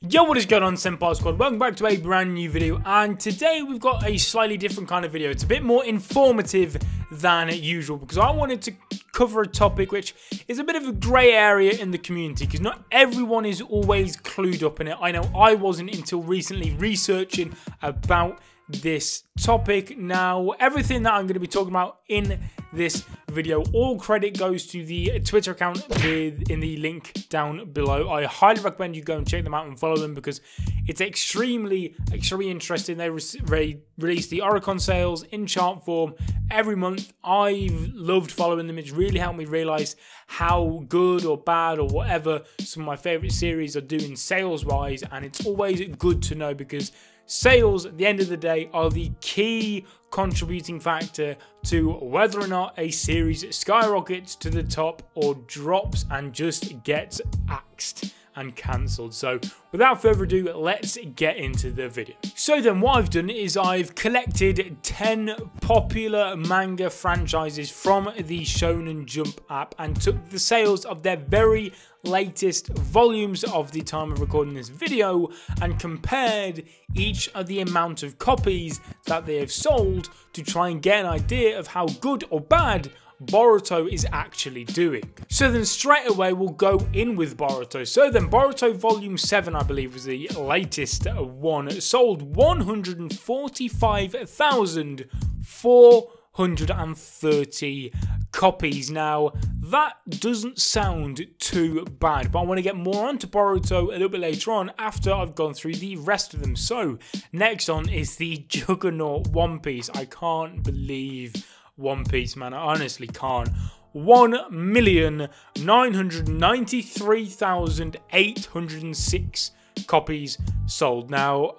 Yo, what is going on, Senpai Squad? Welcome back to a brand new video, and today we've got a slightly different kind of video. It's a bit more informative than usual because I wanted to cover a topic which is a bit of a grey area in the community because not everyone is always clued up in it. I know I wasn't until recently researching about this topic. Now, everything that I'm going to be talking about in this video, all credit goes to the Twitter account in the link down below. I highly recommend you go and check them out and follow them because it's extremely interesting. They release the Oricon sales in chart form every month. I've loved following them. It's really helped me realize how good or bad or whatever some of my favorite series are doing sales wise, and it's always good to know because sales, at the end of the day, are the key contributing factor to whether or not a series skyrockets to the top or drops and just gets axed and cancelled. So without further ado, let's get into the video. So then what I've done is I've collected 10 popular manga franchises from the Shonen Jump app and took the sales of their very latest volumes of the time of recording this video and compared each of the amount of copies that they have sold to try and get an idea of how good or bad Boruto is actually doing. So then straight away we'll go in with Boruto. So then Boruto Volume 7, I believe, was the latest one. It sold 145,430 copies. Now, that doesn't sound too bad, but I want to get more onto Boruto a little bit later on after I've gone through the rest of them. So, next on is the Juggernaut One Piece. I can't believe One Piece, man. I honestly can't. 1,993,806 copies sold. Now,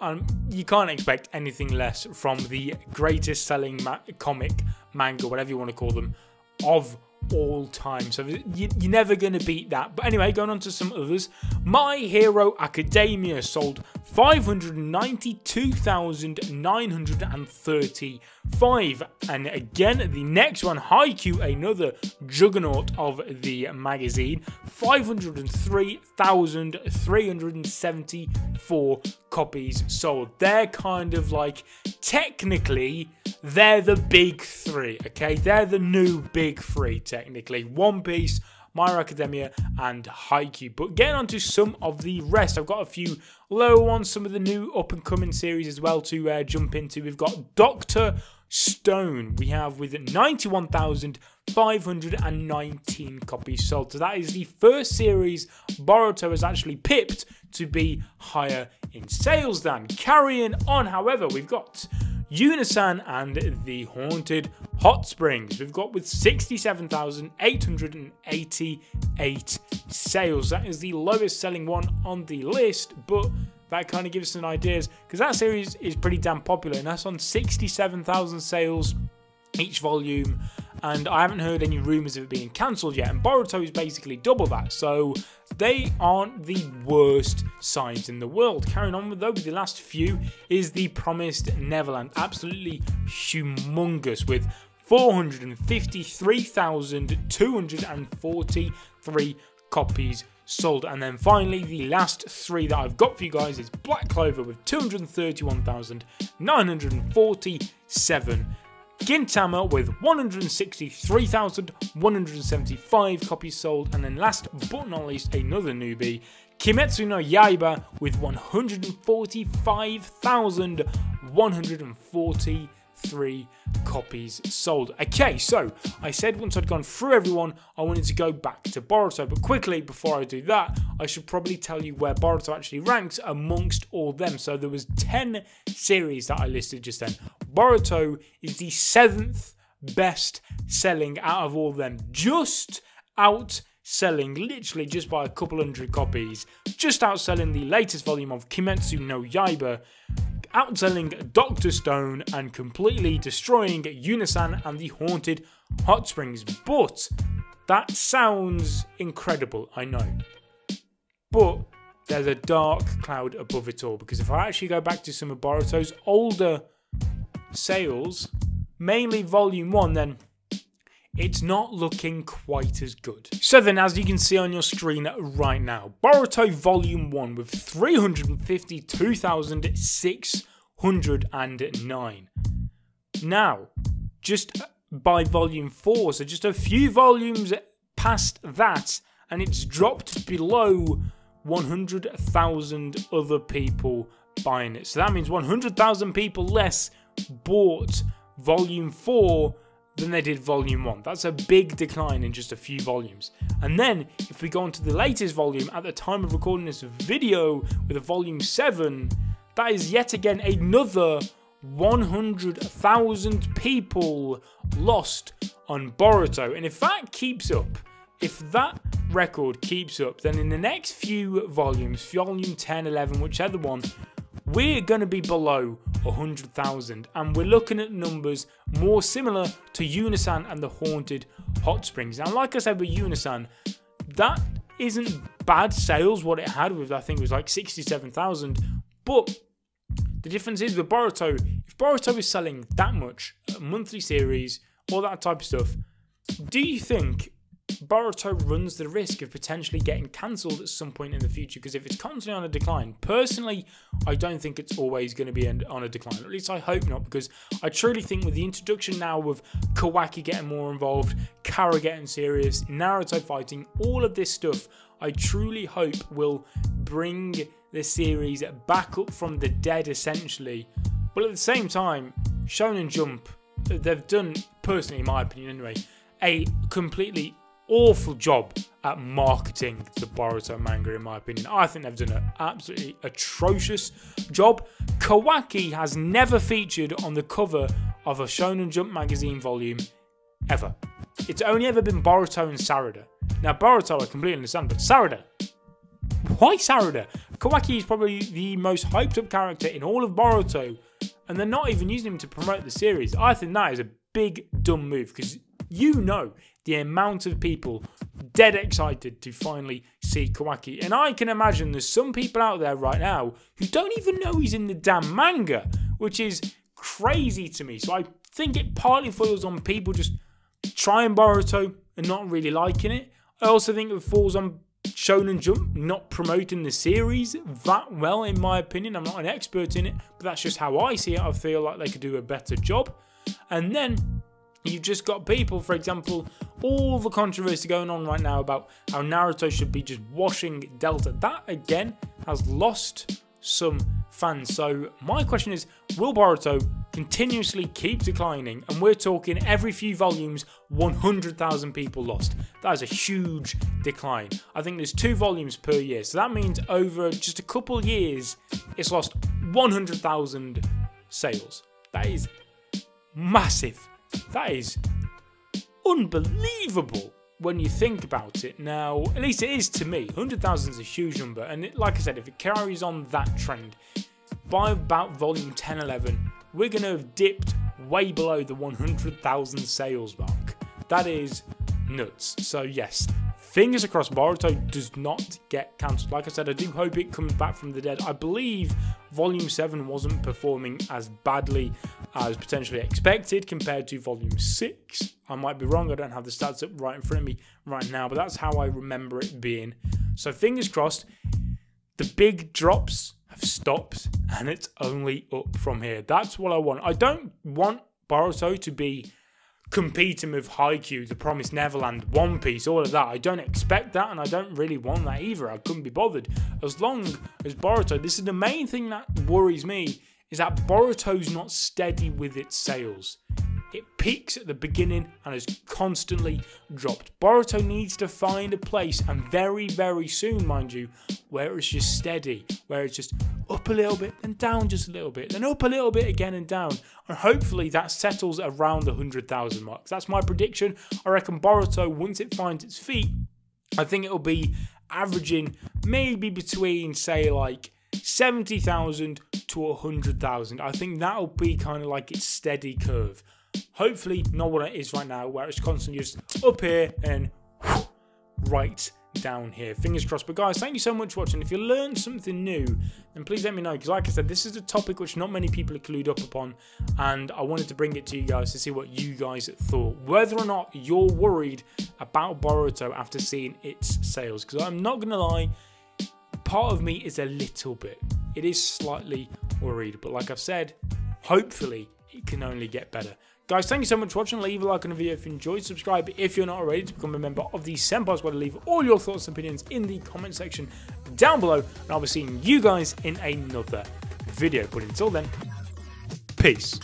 you can't expect anything less from the greatest selling comic, manga, whatever you want to call them, of all time. So you're never going to beat that. But anyway, going on to some others. My Hero Academia sold 592,935. And again, the next one, Haikyuu, another juggernaut of the magazine, 503,374 copies sold. They're kind of like, technically, they're the big three, okay? They're the new big three, technically. One Piece, My Hero Academia, and Haikyuu. But getting on to some of the rest, I've got a few lower ones, some of the new up-and-coming series as well to jump into. We've got Dr. Stone, we have with 91,519 copies sold. So that is the first series Boruto has actually pipped to be higher in sales than. Carrying on, however, we've got Unisan and the Haunted Hot Springs. We've got with 67,888 sales. That is the lowest selling one on the list, but that kind of gives us an idea because that series is pretty damn popular and that's on 67,000 sales each volume, and I haven't heard any rumours of it being cancelled yet, and Boruto is basically double that, so they aren't the worst signs in the world. Carrying on with though, with the last few is The Promised Neverland, absolutely humongous with 453,243 copies sold. And then finally, the last three that I've got for you guys is Black Clover with 231,947. Gintama with 163,175 copies sold. And then last but not least, another newbie, Kimetsu no Yaiba with 145,143 copies sold. Okay, so I said once I'd gone through everyone, I wanted to go back to Boruto, but quickly before I do that, I should probably tell you where Boruto actually ranks amongst all them. So there was 10 series that I listed just then. Boruto is the 7th best selling out of all of them, just outselling, literally just by a couple hundred copies, just outselling the latest volume of Kimetsu no Yaiba, outselling Dr. Stone, and completely destroying Unisan and the Haunted Hot Springs. But that sounds incredible, I know. But there's a dark cloud above it all, because if I actually go back to some of Boruto's older sales, mainly Volume 1, then it's not looking quite as good. So then, as you can see on your screen right now, Boruto Volume 1 with 352,609. Now, just by Volume 4, so just a few volumes past that, and it's dropped below 100,000 other people buying it. So that means 100,000 people less bought Volume 4 than they did Volume 1. That's a big decline in just a few volumes. And then, if we go on to the latest volume, at the time of recording this video, with a Volume 7, that is yet again another 100,000 people lost on Boruto. And if that keeps up, if that record keeps up, then in the next few volumes, Volume 10, 11, whichever one, we're going to be below 100,000, and we're looking at numbers more similar to Unisan and the Haunted Hot Springs. Now, like I said with Unisan, that isn't bad sales, what it had with, I think it was like 67,000, but the difference is with Boruto, if Boruto is selling that much, a monthly series, all that type of stuff, do you think Boruto runs the risk of potentially getting cancelled at some point in the future? Because if it's constantly on a decline, personally, I don't think it's always going to be on a decline. At least I hope not, because I truly think with the introduction now of Kawaki getting more involved, Kara getting serious, Naruto fighting, all of this stuff, I truly hope will bring the series back up from the dead, essentially. But at the same time, Shonen Jump, they've done, personally in my opinion anyway, a completely awful job at marketing the Boruto manga, in my opinion. I think they've done an absolutely atrocious job. Kawaki has never featured on the cover of a Shonen Jump magazine volume ever. It's only ever been Boruto and Sarada. Now, Boruto I completely understand, but Sarada? Why Sarada? Kawaki is probably the most hyped up character in all of Boruto, and they're not even using him to promote the series. I think that is a big dumb move, because you know the amount of people dead excited to finally see Kawaki. And I can imagine there's some people out there right now who don't even know he's in the damn manga, which is crazy to me. So I think it partly falls on people just trying Boruto and not really liking it. I also think it falls on Shonen Jump not promoting the series that well, in my opinion. I'm not an expert in it, but that's just how I see it. I feel like they could do a better job. And then you've just got people, for example, all the controversy going on right now about how Naruto should be just washing Delta. That, again, has lost some fans. So my question is, will Boruto continuously keep declining? And we're talking every few volumes, 100,000 people lost. That is a huge decline. I think there's 2 volumes per year. So that means over just a couple years, it's lost 100,000 sales. That is massive. That is unbelievable when you think about it. Now, at least it is to me. 100,000 is a huge number. And like I said, if it carries on that trend, by about volume 10, 11, we're going to have dipped way below the 100,000 sales mark. That is nuts. So yes, fingers crossed Boruto does not get cancelled. Like I said, I do hope it comes back from the dead. I believe Volume 7 wasn't performing as badly as potentially expected compared to Volume 6. I might be wrong, I don't have the stats up right in front of me right now, but that's how I remember it being. So fingers crossed, the big drops have stopped and it's only up from here. That's what I want. I don't want Boruto to be competing with Haikyuu, The Promised Neverland, One Piece, all of that. I don't expect that, and I don't really want that either. I couldn't be bothered. As long as Boruto, this is the main thing that worries me, is that Boruto's not steady with its sales. It peaks at the beginning and has constantly dropped. Boruto needs to find a place, and very, very soon, mind you, where it's just steady, where it's just up a little bit, then down just a little bit, then up a little bit again and down. And hopefully that settles around the 100,000 mark. That's my prediction. I reckon Boruto, once it finds its feet, I think it'll be averaging maybe between, say, like 70,000 to 100,000. I think that'll be kind of like its steady curve. Hopefully not what it is right now, where it's constantly just up here and right down here. Fingers crossed. But guys, thank you so much for watching. If you learned something new, then please let me know, because like I said, this is a topic which not many people are clued up upon, and I wanted to bring it to you guys to see what you guys thought, whether or not you're worried about Boruto after seeing its sales. Because I'm not gonna lie, part of me is a little bit, it is slightly worried, but like I've said, hopefully it can only get better. Guys, thank you so much for watching. Leave a like on the video if you enjoyed. Subscribe if you're not already to become a member of the Senpai Squad. Leave all your thoughts and opinions in the comment section down below. And I'll be seeing you guys in another video. But until then, peace.